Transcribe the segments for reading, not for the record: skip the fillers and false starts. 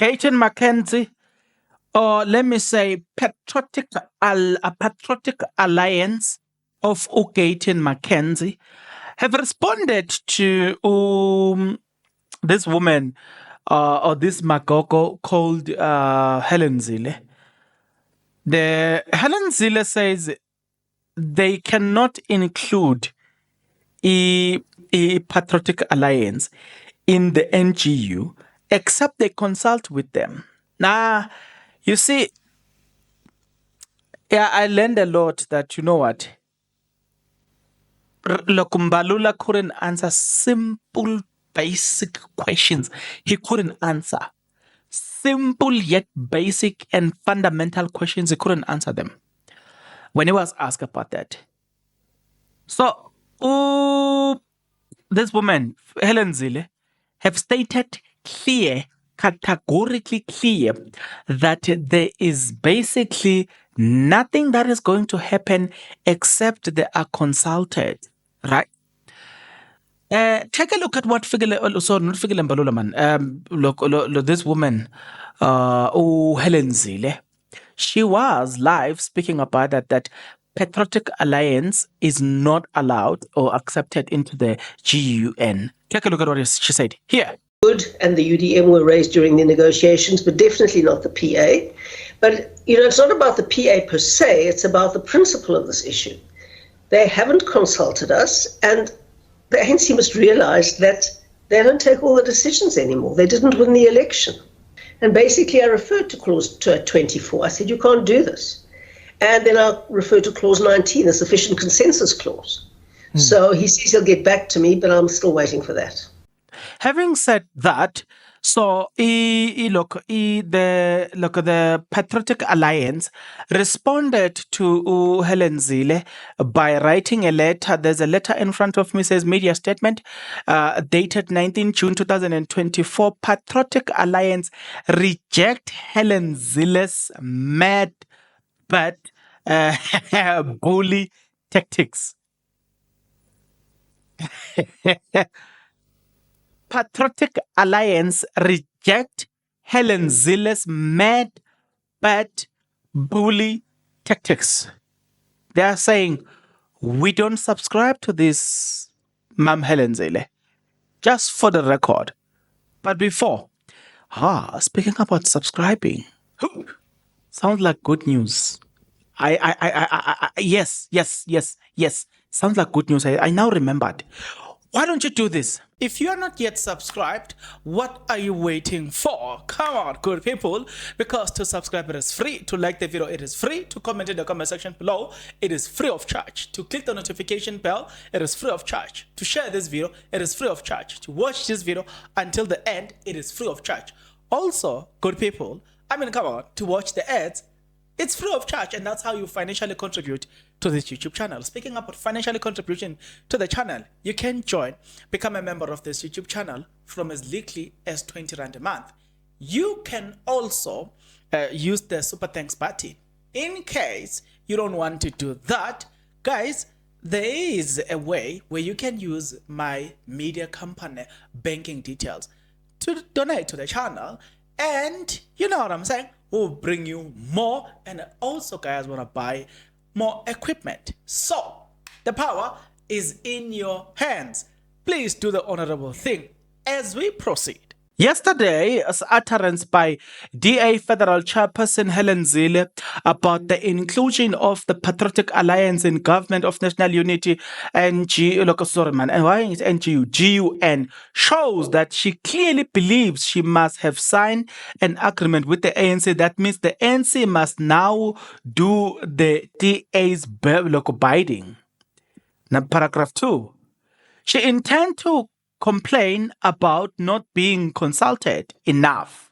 Gayton Mckanzie, or let me say, a patriotic alliance of Gayton Mckanzie have responded to this woman or this magogo called Helen Zille. The Helen Zille says they cannot include a patriotic alliance in the NGU except they consult with them. Now, you see, yeah, I learned a lot that, you know what, Lokumbalula couldn't answer simple, basic questions. He couldn't answer. Simple yet basic and fundamental questions, he couldn't answer them when he was asked about that. So, this woman, Helen Zille, have stated categorically clear, that there is basically nothing that is going to happen except they are consulted, right? Take a look at what this woman, Helen Zille, she was live speaking about that Patriotic Alliance is not allowed or accepted into the GUN. Take a look at what she said here. Good, and the UDM were raised during the negotiations, but definitely not the PA. But, it's not about the PA per se, it's about the principle of this issue. They haven't consulted us, and the ANC must realize that they don't take all the decisions anymore. They didn't win the election. And basically I referred to clause 24. I said, you can't do this. And then I referred to clause 19, the sufficient consensus clause. So he says he'll get back to me, but I'm still waiting for that. Having said that, so the Patriotic Alliance responded to Helen Zille by writing a letter. There's a letter in front of me, says media statement, dated 19 June 2024. Patriotic Alliance reject Helen Zille's mad but bully tactics. Patriotic Alliance reject Helen Zille's mad, bad, bully tactics. They are saying, we don't subscribe to this, Ma'am Helen Zille, just for the record. But before, speaking about subscribing, sounds like good news. Yes. Sounds like good news. I now remembered. Why don't you do this? If you are not yet subscribed, what are you waiting for? Come on, good people. Because to subscribe, it is free. To like the video, it is free. To comment in the comment section below, it is free of charge. To click the notification bell, it is free of charge. To share this video, it is free of charge. To watch this video until the end, it is free of charge. Also, good people, come on, to watch the ads, it's free of charge, and that's how you financially contribute to this YouTube channel. Speaking about financially contribution to the channel, you can become a member of this YouTube channel from as little as 20 Rand a month. You can also use the Super Thanks button. In case you don't want to do that, guys, there is a way where you can use my media company banking details to donate to the channel, and you know what I'm saying, we'll bring you more, and also guys want to buy more equipment. So the power is in your hands. Please do the honorable thing as we proceed. Yesterday, as utterance by DA Federal Chairperson Helen Zille about the inclusion of the Patriotic Alliance in Government of National Unity and GUN shows that she clearly believes she must have signed an agreement with the ANC. That means the ANC must now do the DA's bidding. Now, paragraph 2. She intends to complain about not being consulted enough.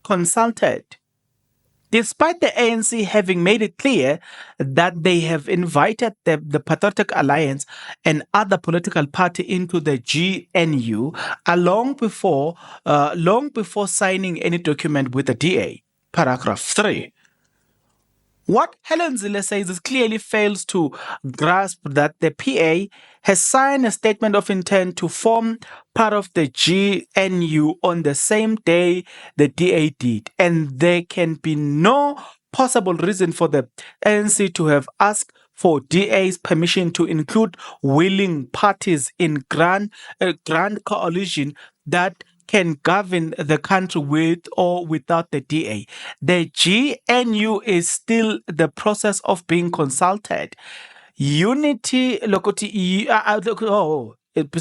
Consulted. Despite the ANC having made it clear that they have invited the Patriotic Alliance and other political party into the GNU long before signing any document with the DA. Paragraph 3. What Helen Zille says is clearly fails to grasp that the PA has signed a statement of intent to form part of the GNU on the same day the DA did, and there can be no possible reason for the ANC to have asked for DA's permission to include willing parties in grand coalition that can govern the country with or without the DA. The GNU is still the process of being consulted. Unity, it's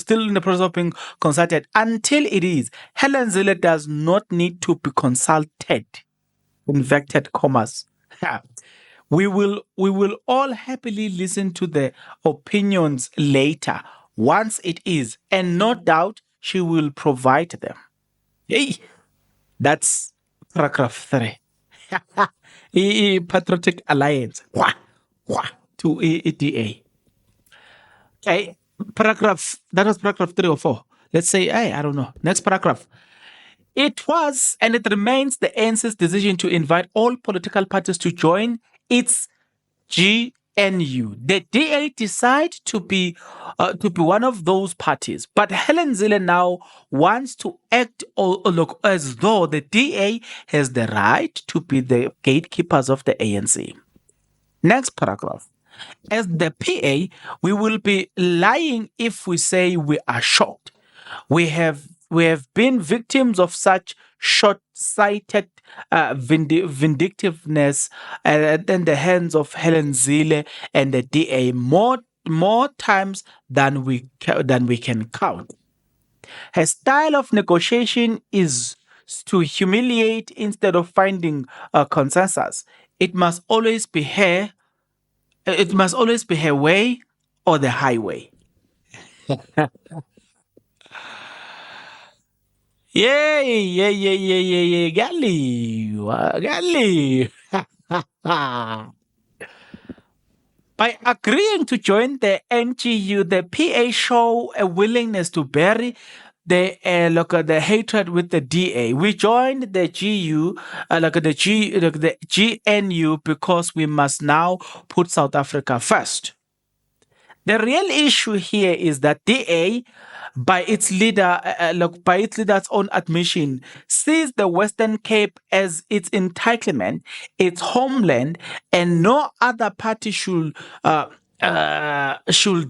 still in the process of being consulted. Until it is, Helen Zille does not need to be consulted. Inverted commas. We will all happily listen to the opinions later once it is, and no doubt she will provide them. Hey, that's paragraph 3. Patriotic Alliance. Wah, wah, to EDA. Okay, that was paragraph 3 or 4. Let's say, hey, I don't know. Next paragraph. It was and it remains the ANC's decision to invite all political parties to join its GNU. The DA decide to be one of those parties, but Helen Zille now wants to act look as though the DA has the right to be the gatekeepers of the ANC. Next paragraph. As the PA, we will be lying if we say we are shocked. We have been victims of such short-sighted vindictiveness in the hands of Helen Zille and the DA more times than we can count. Her style of negotiation is to humiliate instead of finding a consensus. It must always be her. It must always be her way or the highway. Yay, Gally. By agreeing to join the NGU, the PA show a willingness to bury the hatred with the DA. We joined the the GNU because we must now put South Africa first. The real issue here is that DA, by its leader's own admission, sees the Western Cape as its entitlement, its homeland, and no other party should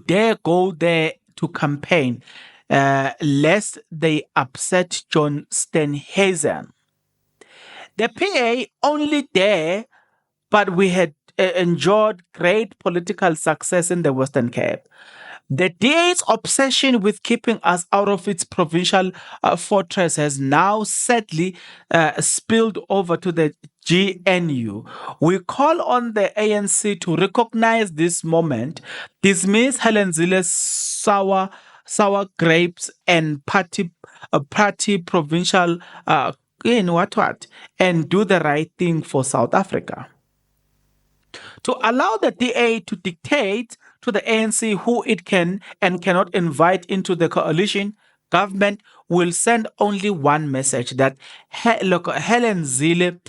dare go there to campaign, lest they upset John Steenhuisen. The PA only dare, but we had enjoyed great political success in the Western Cape. The DA's obsession with keeping us out of its provincial fortress has now sadly spilled over to the GNU. We call on the ANC to recognize this moment, dismiss Helen Zille's sour grapes and party provincial and do the right thing for South Africa. To allow the DA to dictate to the ANC who it can and cannot invite into the coalition government will send only one message, that Helen Zille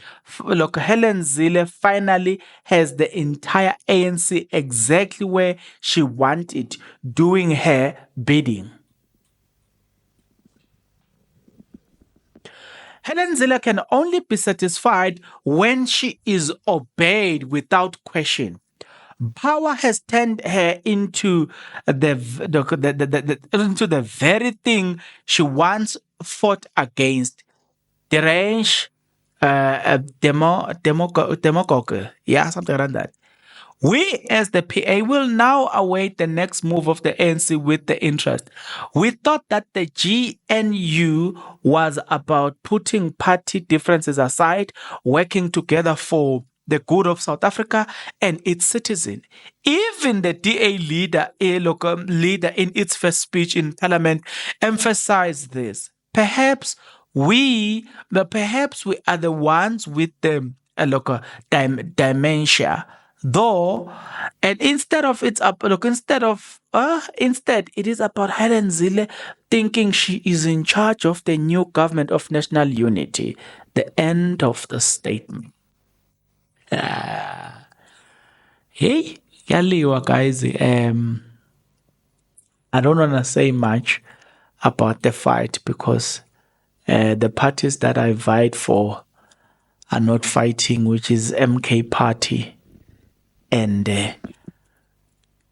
finally has the entire ANC exactly where she wants it, doing her bidding. Helen Zille can only be satisfied when she is obeyed without question. Power has turned her into the very thing she once fought against. Deranged demagogue. Yeah, something around that. We, as the PA, will now await the next move of the ANC with the interest. We thought that the GNU was about putting party differences aside, working together for the good of South Africa and its citizens. Even the DA leader in its first speech in Parliament emphasized this. Perhaps we are the ones with the dementia. Though, and instead it is about Helen Zille thinking she is in charge of the new government of national unity. The end of the statement. Hey, yaliwa guys. I don't wanna say much about the fight because the parties that I vied for are not fighting, which is MK Party and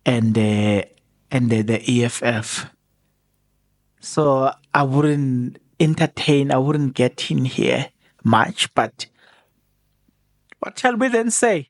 and uh, the EFF. So I wouldn't entertain. I wouldn't get in here much. But what shall we then say?